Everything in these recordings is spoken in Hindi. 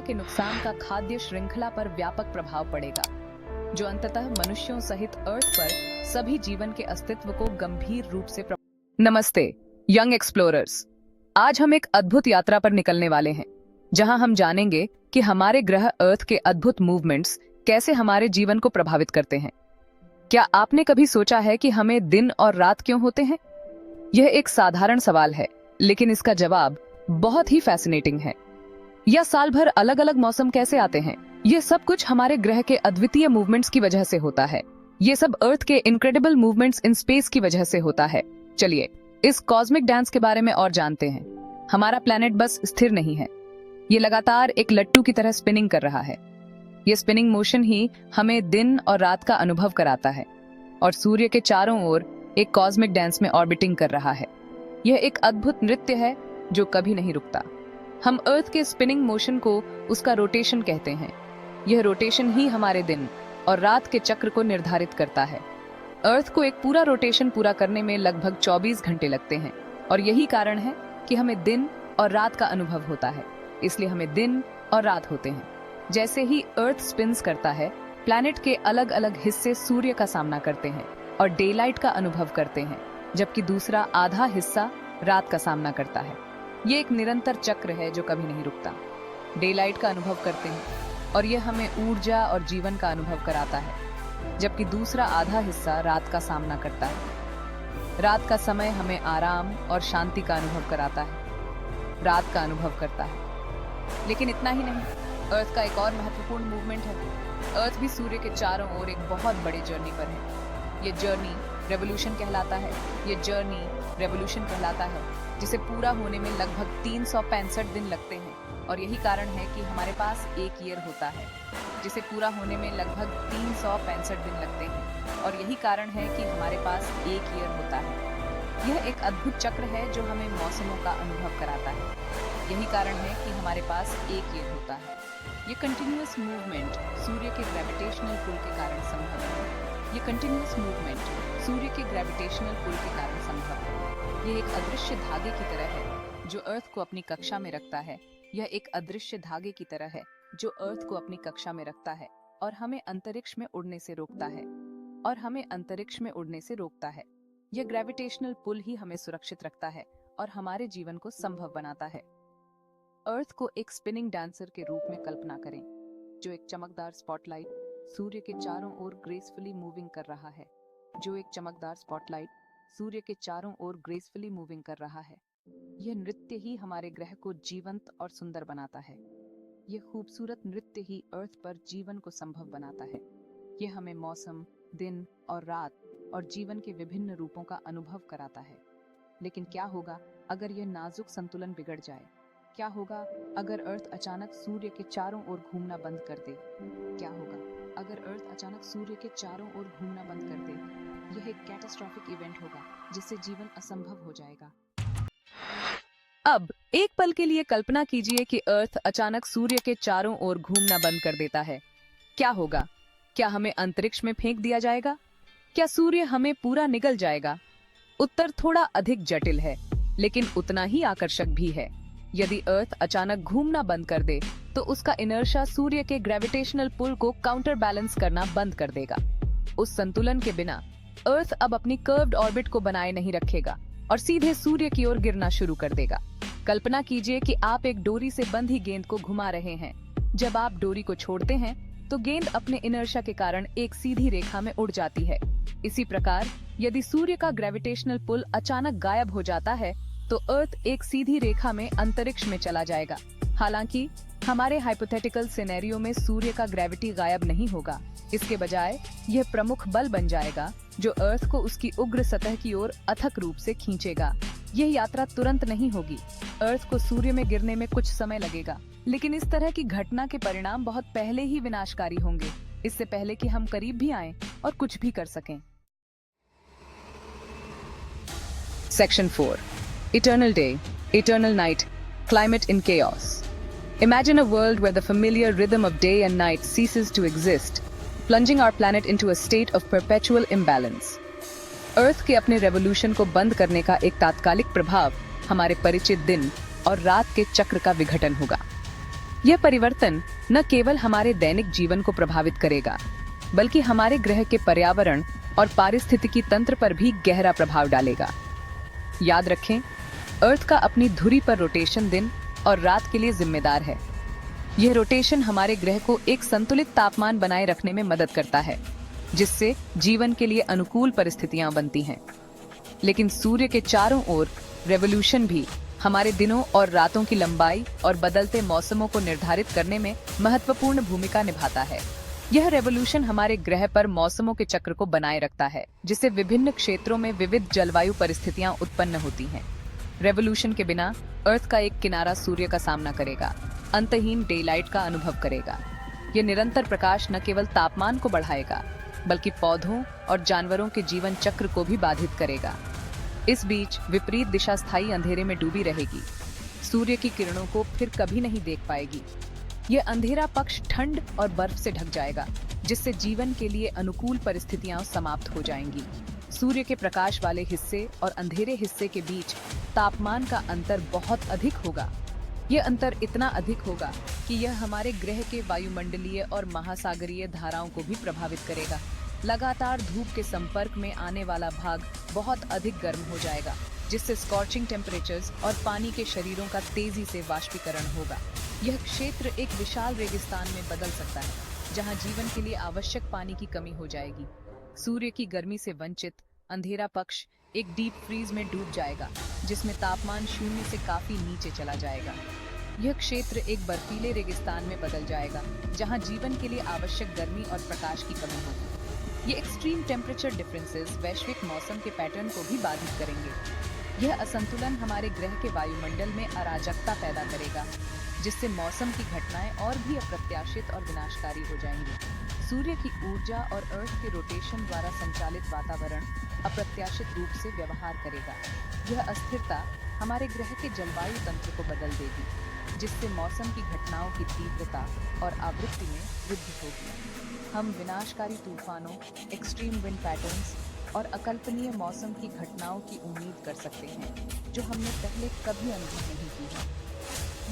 के नुकसान का खाद्य श्रृंखला पर व्यापक प्रभाव पड़ेगा, जो अंततः मनुष्यों सहित अर्थ पर सभी जीवन के अस्तित्व को गंभीर रूप से नमस्ते यंग एक्सप्लोरर्स। आज हम एक अद्भुत यात्रा पर निकलने वाले हैं, जहां हम जानेंगे कि हमारे ग्रह अर्थ के अद्भुत मूवमेंट्स कैसे हमारे जीवन को प्रभावित करते हैं। क्या आपने कभी सोचा है कि हमें दिन और रात क्यों होते हैं? यह एक साधारण सवाल है, लेकिन इसका जवाब बहुत ही फैसिनेटिंग है। या साल भर अलग अलग मौसम कैसे आते हैं? यह सब कुछ हमारे ग्रह के अद्वितीय मूवमेंट्स की वजह से होता है। ये सब अर्थ के इनक्रेडिबल मूवमेंट्स इन स्पेस की वजह से होता है। चलिए इस कॉस्मिक डांस के बारे में और जानते हैं। हमारा प्लैनेट बस स्थिर नहीं है, ये लगातार एक लट्टू की तरह स्पिनिंग कर रहा है। ये स्पिनिंग मोशन ही हमें दिन और रात का अनुभव कराता है और सूर्य के चारों ओर एक कॉस्मिक डांस में ऑर्बिटिंग कर रहा है। यह एक अद्भुत नृत्य है जो कभी नहीं रुकता। हम अर्थ के स्पिनिंग मोशन को उसका रोटेशन कहते हैं। यह रोटेशन ही हमारे दिन और रात के चक्र को निर्धारित करता है। अर्थ को एक पूरा रोटेशन पूरा करने में लगभग 24 घंटे लगते हैं और यही कारण है कि हमें दिन और रात का अनुभव होता है। इसलिए हमें दिन और रात होते हैं। जैसे ही अर्थ स्पिन्स करता है, प्लैनेट के अलग अलग हिस्से सूर्य का सामना करते हैं और डे लाइट का अनुभव करते हैं, जबकि दूसरा आधा हिस्सा रात का सामना करता है। ये एक निरंतर चक्र है जो कभी नहीं रुकता। डे लाइट का अनुभव करते हैं और यह हमें ऊर्जा और जीवन का अनुभव कराता है, जबकि दूसरा आधा हिस्सा रात का सामना करता है। रात का समय हमें आराम और शांति का अनुभव कराता है, रात का अनुभव करता है। लेकिन इतना ही नहीं, अर्थ का एक और महत्वपूर्ण मूवमेंट है। अर्थ भी सूर्य के चारों ओर एक बहुत बड़े जर्नी पर है। ये जर्नी रेवोल्यूशन कहलाता है। ये जर्नी रेवोल्यूशन कहलाता है जिसे पूरा होने में लगभग 365 दिन लगते हैं और यही कारण है कि हमारे पास एक ईयर होता है, जिसे पूरा होने में लगभग 365 दिन लगते हैं और यही कारण है कि हमारे पास एक ईयर होता है। यह एक अद्भुत चक्र है जो हमें मौसमों का अनुभव कराता है। यही कारण है कि हमारे पास एक ईयर होता है। ये कंटिन्यूअस मूवमेंट सूर्य के ग्रेविटेशनल पुल के कारण संभव है। ये कंटिन्यूअस मूवमेंट सूर्य के ग्रेविटेशनल पुल के कारण संभव है। ये एक अदृश्य धागे की तरह है जो अर्थ को अपनी कक्षा में रखता है। यह एक अदृश्य धागे की तरह है जो अर्थ को अपनी कक्षा में रखता है और हमें अंतरिक्ष में उड़ने से रोकता है यह ग्रेविटेशनल पुल ही हमें सुरक्षित रखता है और हमारे जीवन को संभव बनाता है। अर्थ को एक स्पिनिंग डांसर के रूप में कल्पना करें, जो एक चमकदार स्पॉटलाइट सूर्य के चारों ओर ग्रेसफुली मूविंग कर रहा है। यह नृत्य ही हमारे ग्रह को जीवंत और सुंदर बनाता है। यह खूबसूरत नृत्य ही अर्थ पर जीवन को संभव बनाता है। यह हमें मौसम, दिन और रात और जीवन के विभिन्न रूपों का अनुभव कराता है। लेकिन क्या होगा अगर यह नाजुक संतुलन बिगड़ जाए? क्या होगा अगर अर्थ अचानक सूर्य के चारों ओर घूमना बंद कर दे? यह एक कैटास्ट्रॉफिक इवेंट होगा जिससे जीवन असंभव हो जाएगा। अब एक पल के लिए कल्पना कीजिए कि अर्थ अचानक सूर्य के चारों ओर घूमना बंद कर देता है। क्या होगा? क्या हमें अंतरिक्ष में फेंक दिया जाएगा? क्या सूर्य हमें पूरा निगल जाएगा? उत्तर थोड़ा अधिक जटिल है, लेकिन उतना ही आकर्षक भी है। यदि अर्थ अचानक घूमना बंद कर दे, तो उसका इनर्शिया सूर्य के ग्रेविटेशनल पुल को काउंटर बैलेंस करना बंद कर देगा। उस संतुलन के बिना अर्थ अब अपनी कर्व्ड ऑर्बिट को बनाए नहीं रखेगा और सीधे सूर्य की ओर गिरना शुरू कर देगा। कल्पना कीजिए कि आप एक डोरी से बंधी गेंद को घुमा रहे हैं। जब आप डोरी को छोड़ते हैं, तो गेंद अपने इनर्शिया के कारण एक सीधी रेखा में उड़ जाती है। इसी प्रकार यदि सूर्य का ग्रेविटेशनल पुल अचानक गायब हो जाता है, तो अर्थ एक सीधी रेखा में अंतरिक्ष में चला जाएगा। हालांकि हमारे हाइपोथेटिकल सिनेरियो में सूर्य का ग्रेविटी गायब नहीं होगा। इसके बजाय यह प्रमुख बल बन जाएगा जो अर्थ को उसकी उग्र सतह की ओर अथक रूप से खींचेगा। यह यात्रा तुरंत नहीं होगी। अर्थ को सूर्य में गिरने में कुछ समय लगेगा, लेकिन इस तरह की घटना के परिणाम बहुत पहले ही विनाशकारी होंगे, इससे पहले कि हम करीब भी आएं और कुछ भी कर सकें। Section 4. Eternal day, eternal night, climate in chaos. Imagine a world where the familiar rhythm of day and night ceases to exist, plunging our planet into a state of perpetual imbalance. अर्थ के अपने रेवोल्यूशन को बंद करने का एक तात्कालिक प्रभाव हमारे परिचित दिन और रात के चक्र का विघटन होगा। यह परिवर्तन न केवल हमारे दैनिक जीवन को प्रभावित करेगा, बल्कि हमारे ग्रह के पर्यावरण और पारिस्थितिकी तंत्र पर भी गहरा प्रभाव डालेगा। याद रखें, अर्थ का अपनी धुरी पर रोटेशन दिन और रात के लिए जिम्मेदार है। यह रोटेशन हमारे ग्रह को एक संतुलित तापमान बनाए रखने में मदद करता है, जिससे जीवन के लिए अनुकूल परिस्थितियां बनती हैं। लेकिन सूर्य के चारों ओर रेवोल्यूशन भी हमारे दिनों और रातों की लंबाई और बदलते मौसमों को निर्धारित करने में महत्वपूर्ण भूमिका निभाता है। यह रेवोल्यूशन हमारे ग्रह पर मौसमों के चक्र को बनाए रखता है, जिससे विभिन्न क्षेत्रों में विविध जलवायु परिस्थितियां उत्पन्न होती हैं। रेवोल्यूशन के बिना अर्थ का एक किनारा सूर्य का सामना करेगा, अंतहीन डेलाइट का अनुभव करेगा। यह निरंतर प्रकाश न केवल तापमान को बढ़ाएगा, बल्कि पौधों और जानवरों के जीवन चक्र को भी बाधित करेगा। इस बीच विपरीत दिशा स्थायी अंधेरे में डूबी रहेगी, सूर्य की किरणों को फिर कभी नहीं देख पाएगी। यह अंधेरा पक्ष ठंड और बर्फ से ढक जाएगा, जिससे जीवन के लिए अनुकूल परिस्थितियां समाप्त हो जाएंगी। सूर्य के प्रकाश वाले हिस्से और अंधेरे हिस्से के बीच तापमान का अंतर बहुत अधिक होगा। यह अंतर इतना अधिक होगा कि यह हमारे ग्रह के वायुमंडलीय और महासागरीय धाराओं को भी प्रभावित करेगा। लगातार धूप के संपर्क में आने वाला भाग बहुत अधिक गर्म हो जाएगा, जिससे स्कॉर्चिंग टेम्परेचर्स और पानी के शरीरों का तेजी से वाष्पीकरण होगा। यह क्षेत्र एक विशाल रेगिस्तान में बदल सकता है, जहां जीवन के लिए आवश्यक पानी की कमी हो जाएगी। सूर्य की गर्मी से वंचित अंधेरा पक्ष एक डीप फ्रीज में डूब जाएगा, जिसमें तापमान शून्य से काफी नीचे चला जाएगा। यह क्षेत्र एक बर्फीले रेगिस्तान में बदल जाएगा, जहां जीवन के लिए आवश्यक गर्मी और प्रकाश की कमी होगी। ये एक्सट्रीम टेम्परेचर डिफरेंसेस वैश्विक मौसम के पैटर्न को भी बाधित करेंगे। यह असंतुलन हमारे ग्रह के वायुमंडल में अराजकता पैदा करेगा, जिससे मौसम की घटनाएं और भी अप्रत्याशित और विनाशकारी हो जाएंगी। सूर्य की ऊर्जा और अर्थ के रोटेशन द्वारा संचालित वातावरण अप्रत्याशित रूप से व्यवहार करेगा। यह अस्थिरता हमारे ग्रह के जलवायु तंत्र को बदल देगी, जिससे मौसम की घटनाओं की तीव्रता और आवृत्ति में वृद्धि होगी। हम विनाशकारी तूफानों, एक्सट्रीम विंड पैटर्न्स और अकल्पनीय मौसम की घटनाओं की उम्मीद कर सकते हैं, जो हमने पहले कभी अनुभव नहीं की है।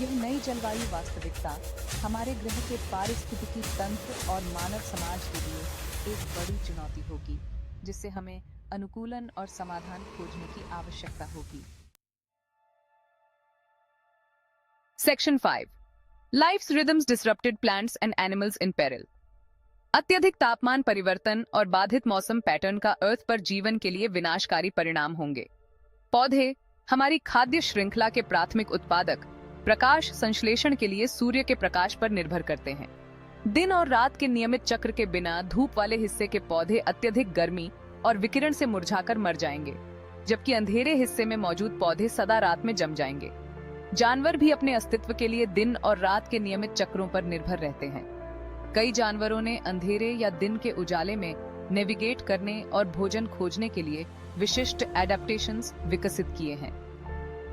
यह नई जलवायु वास्तविकता हमारे ग्रह के पारिस्थितिकी तंत्र और मानव समाज के लिए एक बड़ी चुनौती होगी, जिससे हमें अनुकूलन और समाधान खोजने की आवश्यकता होगी। Section 5 life's rhythms disrupted plants and animals in peril. अत्यधिक तापमान परिवर्तन और बाधित मौसम पैटर्न का अर्थ पर जीवन के लिए विनाशकारी परिणाम होंगे। पौधे हमारी खाद्य श्रृंखला के प्राथमिक उत्पादक प्रकाश संश्लेषण के लिए सूर्य के प्रकाश पर निर्भर करते हैं। दिन और रात के नियमित चक्र के बिना धूप वाले हिस्से के पौधे अत्यधिक गर्मी और विकिरण से मुरझाकर मर जाएंगे, जबकि अंधेरे हिस्से में मौजूद पौधे सदा रात में जम जाएंगे। जानवर भी अपने अस्तित्व के लिए दिन और रात के नियमित चक्रों पर निर्भर रहते हैं। कई जानवरों ने अंधेरे या दिन के उजाले में नेविगेट करने और भोजन खोजने के लिए विशिष्ट एडेप्टेशंस विकसित किए हैं।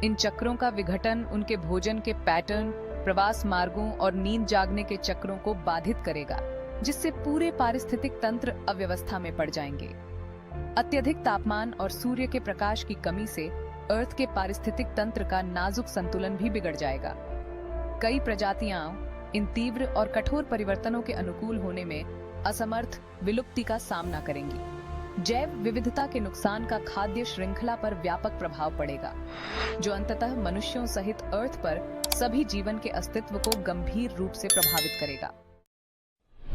इन चक्रों का विघटन उनके भोजन के पैटर्न, प्रवास मार्गों और नींद जागने के चक्रों को बाधित करेगा, जिससे पूरे पारिस्थितिक तंत्र अव्यवस्था में पड़ जाएंगे। अत्यधिक तापमान और सूर्य के प्रकाश की कमी से अर्थ के पारिस्थितिक तंत्र का नाजुक संतुलन भी बिगड़ जाएगा। कई प्रजातियां इन तीव्र और कठोर परिवर्तनों के अनुकूल होने में असमर्थ विलुप्ति का सामना करेंगी। जैव विविधता के नुकसान का खाद्य श्रृंखला पर व्यापक प्रभाव पड़ेगा, जो अंततः मनुष्यों सहित अर्थ पर सभी जीवन के अस्तित्व को गंभीर रूप से प्रभावित करेगा।